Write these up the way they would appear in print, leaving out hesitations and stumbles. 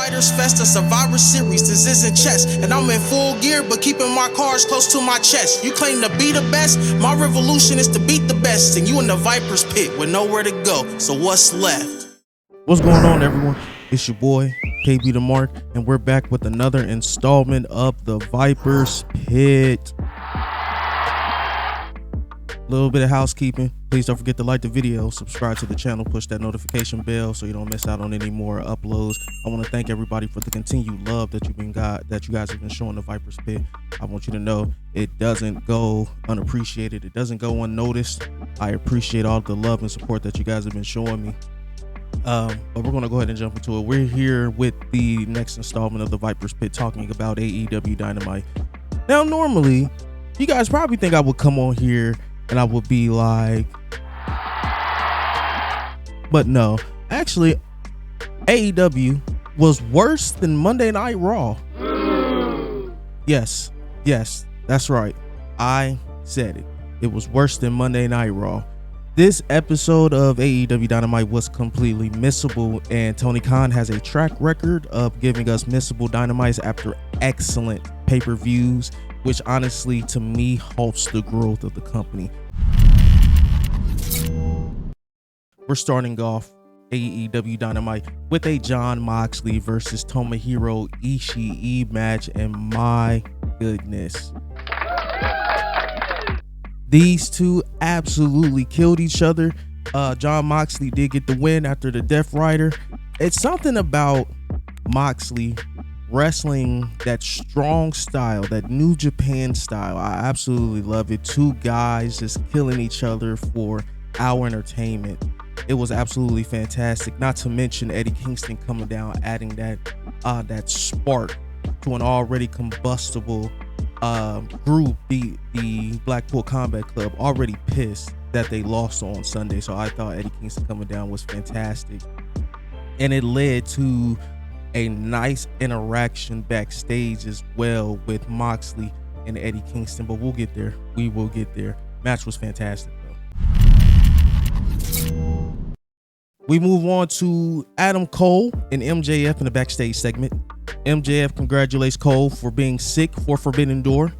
Fighters Fest, a Survivor Series, this isn't chess. And I'm in full gear, but keeping my cards close to my chest. You claim to be the best, my revolution is to beat the best. And you in the Viper's pit with nowhere to go, so what's left? What's going on, everyone? It's your boy, KB the Mark, and we're back with another installment of the Viper's Pit. A little bit of housekeeping. Please don't forget to like the video, subscribe to the channel, push that notification bell so you don't miss out on any more uploads. I want to thank everybody for the continued love that you guys have been showing the Viper's Pit. I want you to know it doesn't go unappreciated. It doesn't go unnoticed. I appreciate all the love and support that you guys have been showing me. But we're going to go ahead and jump into it. We're here with the next installment of the Viper's Pit, talking about AEW Dynamite. Now, normally, you guys probably think I would come on here and I would be like, but no, actually, AEW was worse than Monday Night Raw. Yes, that's right. I said it. It was worse than Monday Night Raw. This episode of AEW Dynamite was completely missable, and Tony Khan has a track record of giving us missable Dynamites after excellent pay-per-views, which honestly, to me, halts the growth of the company. We're starting off AEW Dynamite with a Jon Moxley versus Tomohiro Ishii match, and my goodness, these two absolutely killed each other. Jon Moxley did get the win after the Death Rider. It's something about Moxley wrestling that strong style, that New Japan style. I absolutely love it. Two guys just killing each other for our entertainment. It was absolutely fantastic. Not to mention Eddie Kingston coming down, adding that spark to an already combustible group, the Blackpool Combat Club, already pissed that they lost on Sunday. So I thought Eddie Kingston coming down was fantastic, and it led to a nice interaction backstage as well with Moxley and Eddie Kingston. But we'll get there. We will get there. Match was fantastic though. We move on to Adam Cole and MJF in the backstage segment. MJF congratulates Cole for being sick for Forbidden Door.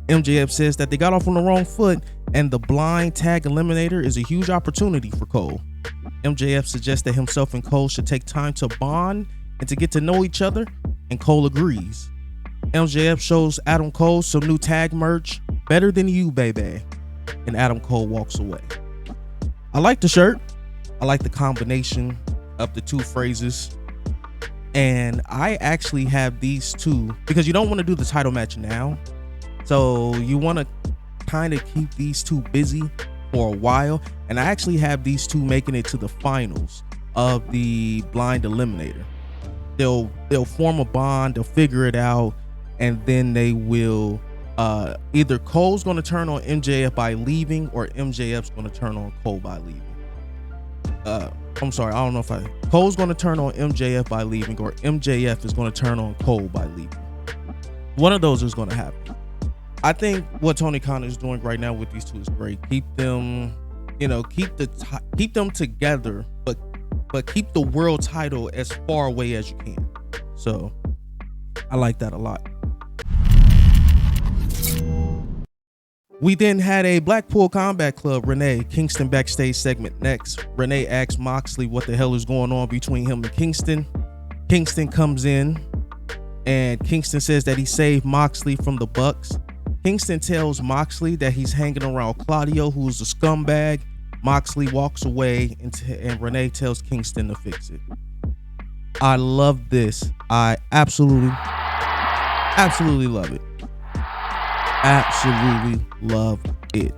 MJF says that they got off on the wrong foot and the blind tag eliminator is a huge opportunity for Cole. MJF suggests that himself and Cole should take time to bond and to get to know each other, and Cole agrees. MJF shows Adam Cole some new tag merch, better than you, baby, and Adam Cole walks away. I like the shirt. I like the combination of the two phrases. And I actually have these two because you don't want to do the title match now. So you want to kind of keep these two busy for a while. And I actually have these two making it to the finals of the blind eliminator. They'll form a bond, they'll figure it out, and then they will either Cole's going to turn on MJF by leaving, or MJF's going to turn on Cole by leaving. I'm sorry, I don't know if Cole's going to turn on MJF by leaving, or MJF is going to turn on Cole by leaving. One of those is going to happen. I think what Tony Khan is doing right now with these two is great. Keep them, keep them together, but keep the world title as far away as you can. So I like that a lot. We then had a Blackpool Combat Club Renee Kingston backstage segment next. Renee asks Moxley what the hell is going on between him and Kingston. Kingston comes in and Kingston says that he saved Moxley from the Bucks. Kingston tells Moxley that he's hanging around Claudio, who's a scumbag. Moxley walks away and Renee tells Kingston to fix it. I love this. I absolutely love it. Absolutely love it.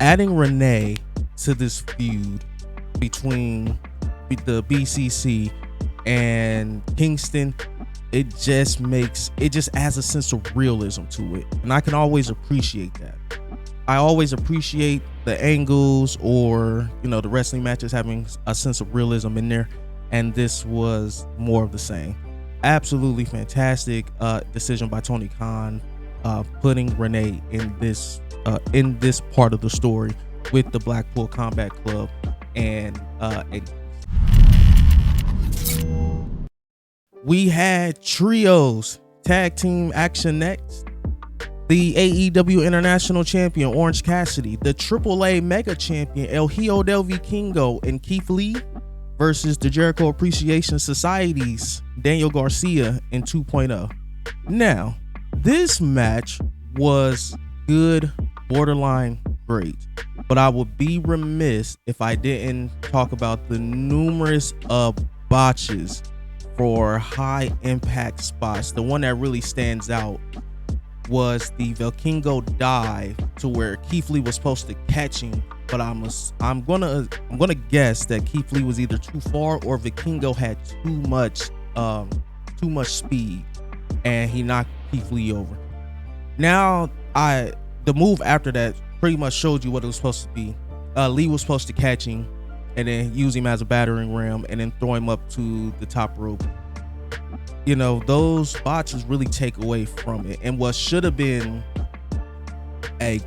Adding Renee to this feud between the BCC and Kingston, it just adds a sense of realism to it, and I can always appreciate that. I always appreciate the angles or the wrestling matches having a sense of realism in there, and this was more of the same. Absolutely fantastic decision by Tony Khan, putting Renee in this part of the story with the Blackpool Combat Club and We had trios tag team action next. The AEW International Champion Orange Cassidy, the AAA Mega Champion El Hijo del Vikingo and Keith Lee versus the Jericho Appreciation Society's Daniel Garcia in 2.0. Now, this match was good, borderline great, but I would be remiss if I didn't talk about the numerous botches for high impact spots. The one that really stands out was the Vikingo dive to where Keith Lee was supposed to catch him, but I'm gonna guess that Keith Lee was either too far or Vikingo had too much speed and he knocked Keith Lee over. Now the move after that pretty much showed you what it was supposed to be. Lee was supposed to catch him and then use him as a battering ram and then throw him up to the top rope. You know, those botches really take away from it, and what should have been a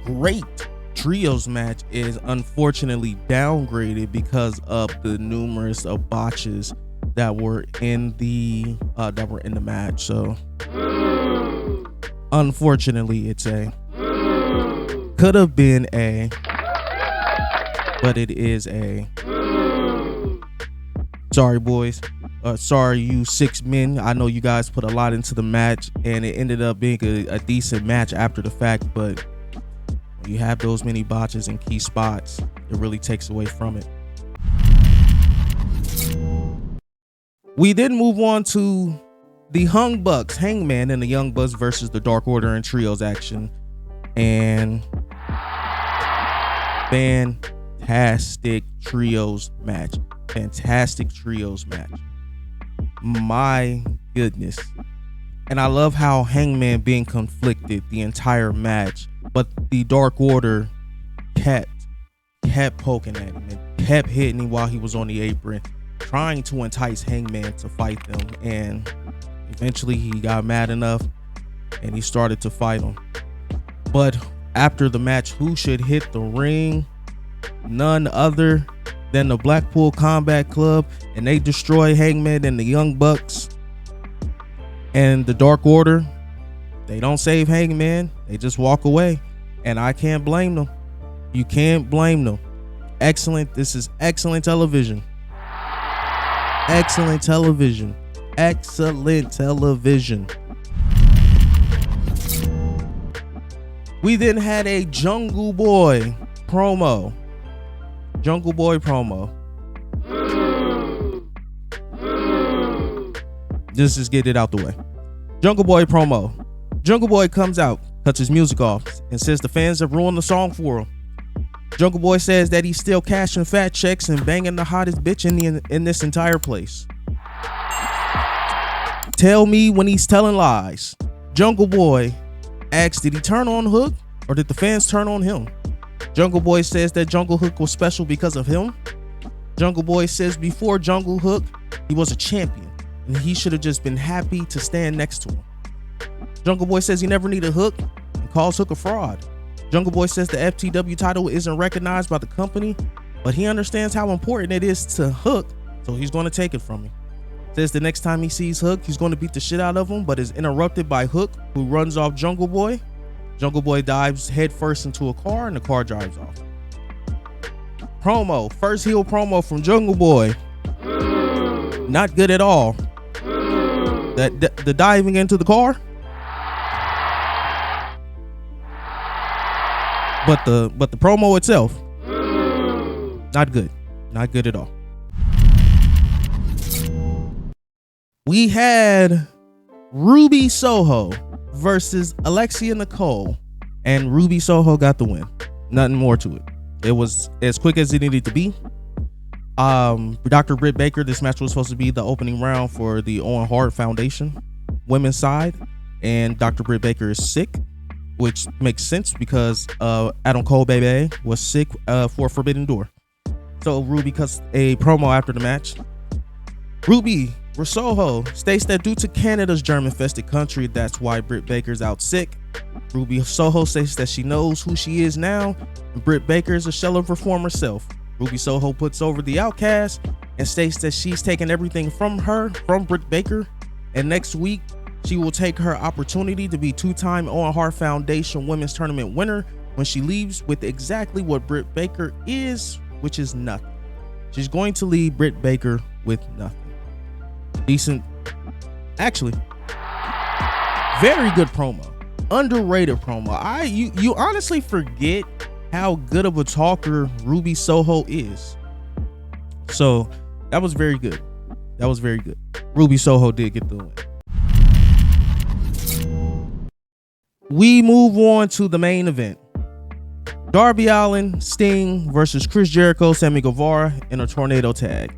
great trios match is unfortunately downgraded because of the numerous botches that were in the match. So unfortunately, it's could have been but it is sorry, boys. Sorry, you 6 men. I know you guys put a lot into the match, and it ended up being a decent match after the fact, but when you have those many botches in key spots, it really takes away from it. We then move on to the Young Bucks, Hangman and the Young Bucks versus the Dark Order in trios action, and fantastic trios match. My goodness. And I love how Hangman being conflicted the entire match, but the Dark Order kept poking at him and kept hitting him while he was on the apron, trying to entice Hangman to fight them. And eventually he got mad enough and he started to fight him. But after the match, who should hit the ring? None other than the Blackpool Combat Club, and they destroy Hangman and the Young Bucks. And the Dark Order, they don't save Hangman, they just walk away, and I can't blame them. You can't blame them. Excellent. This is excellent television. Excellent television. We then had a Jungle Boy promo. Just get it out the way. Jungle Boy promo. Jungle Boy comes out, cuts his music off, and says the fans have ruined the song for him. Jungle Boy says that he's still cashing fat checks and banging the hottest bitch in this entire place. Tell me when he's telling lies. Jungle Boy asks, did he turn on Hook or did the fans turn on him? Jungle Boy says that Jungle Hook was special because of him. Jungle Boy says before Jungle Hook, he was a champion and he should have just been happy to stand next to him. Jungle Boy says he never needed Hook and calls Hook a fraud. Jungle Boy says the FTW title isn't recognized by the company, but he understands how important it is to Hook, so he's going to take it from him. Says the next time he sees Hook, he's going to beat the shit out of him, but is interrupted by Hook, who runs off Jungle Boy. Jungle Boy dives headfirst into a car and the car drives off. Promo. First heel promo from Jungle Boy. Not good at all. The diving into the car. But the promo itself, not good. Not good at all. We had Ruby Soho versus Alexia Nicole, and Ruby Soho got the win. Nothing more to it. It was as quick as it needed to be. Dr. Britt Baker, this match was supposed to be the opening round for the Owen Hart Foundation women's side, and Dr. Britt Baker is sick, which makes sense because Adam Cole baby was sick for Forbidden Door. So Ruby cuts a promo after the match. Ruby Soho states that due to Canada's germ-infested country, that's why Britt Baker's out sick. Ruby Soho says that she knows who she is now, and Britt Baker is a shell of her former self. Ruby Soho puts over the Outcast and states that she's taken everything from Britt Baker, and next week she will take her opportunity to be two-time Owen Hart Foundation Women's Tournament winner when she leaves with exactly what Britt Baker is, which is nothing. She's going to leave Britt Baker with nothing. Decent, actually, very good promo, underrated promo. You honestly forget how good of a talker Ruby Soho is. So that was very good. That was very good. Ruby Soho did get the win. We move on to the main event. Darby Allin, Sting versus Chris Jericho, Sammy Guevara in a tornado tag.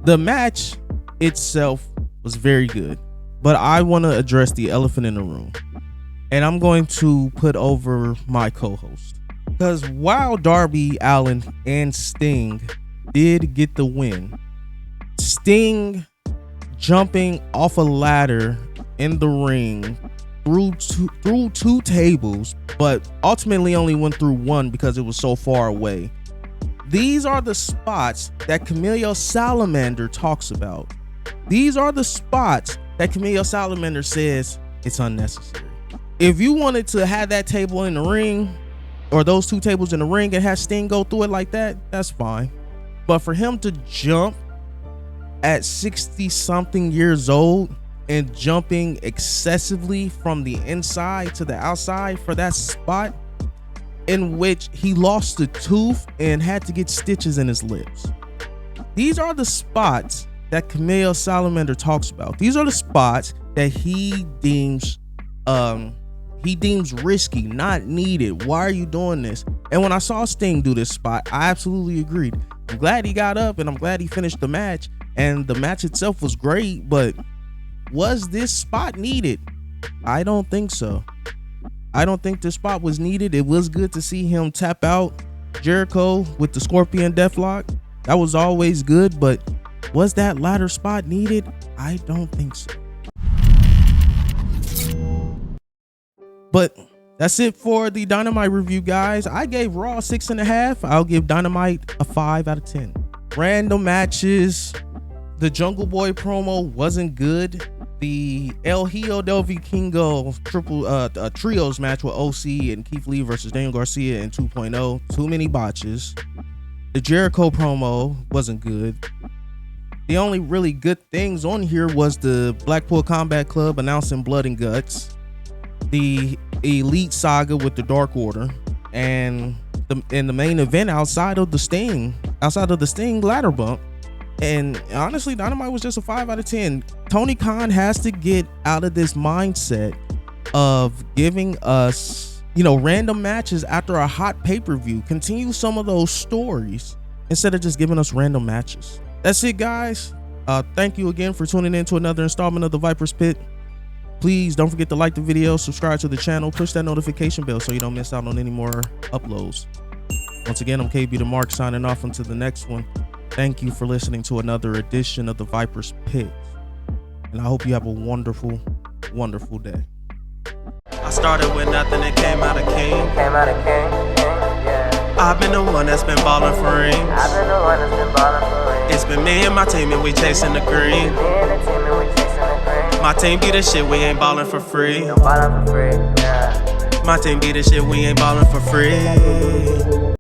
The match itself was very good, but I want to address the elephant in the room. And I'm going to put over my co-host. Because while Darby Allin and Sting did get the win, Sting jumping off a ladder in the ring through two tables, but ultimately only went through one because it was so far away. These are the spots that Camille Salamander talks about. These are the spots that Camille Salamander says it's unnecessary. If you wanted to have that table in the ring, or those two tables in the ring, and have Sting go through it like that, that's fine. But for him to jump at 60 something years old and jumping excessively from the inside to the outside for that spot in which he lost a tooth and had to get stitches in his lips. These are the spots that Camille Salamander talks about. These are the spots that he deems risky, not needed. Why are you doing this? And when I saw Sting do this spot, I absolutely agreed. I'm glad he got up and I'm glad he finished the match, and the match itself was great, but was this spot needed? I don't think so. I don't think this spot was needed. It was good to see him tap out Jericho with the Scorpion Deathlock. That was always good, but was that ladder spot needed? I don't think so. But that's it for the Dynamite review, guys. I gave Raw 6.5. I'll give Dynamite a 5 out of 10. Random matches. The Jungle Boy promo wasn't good. The El Hijo del Vikingo trios match with OC and Keith Lee versus Daniel Garcia in 2.0. Too many botches. The Jericho promo wasn't good. The only really good things on here was the Blackpool Combat Club announcing Blood and Guts, the Elite Saga with the Dark Order, and the main event outside of the Sting ladder bump. And honestly, Dynamite was just a 5 out of 10. Tony Khan has to get out of this mindset of giving us, random matches after a hot pay-per-view. Continue some of those stories instead of just giving us random matches. That's it, guys. Thank you again for tuning in to another installment of the Viper's Pit. Please don't forget to like the video, subscribe to the channel, push that notification bell so you don't miss out on any more uploads. Once again, I'm KB the Mark signing off until the next one. Thank you for listening to another edition of the Viper's Pit, and I hope you have a wonderful, wonderful day. I started with nothing and came out a king. I've been the one that's been ballin' for rings. It's been me and my team and we chasing the green. My team be the shit, we ain't ballin' for free. My team be the shit, we ain't ballin' for free.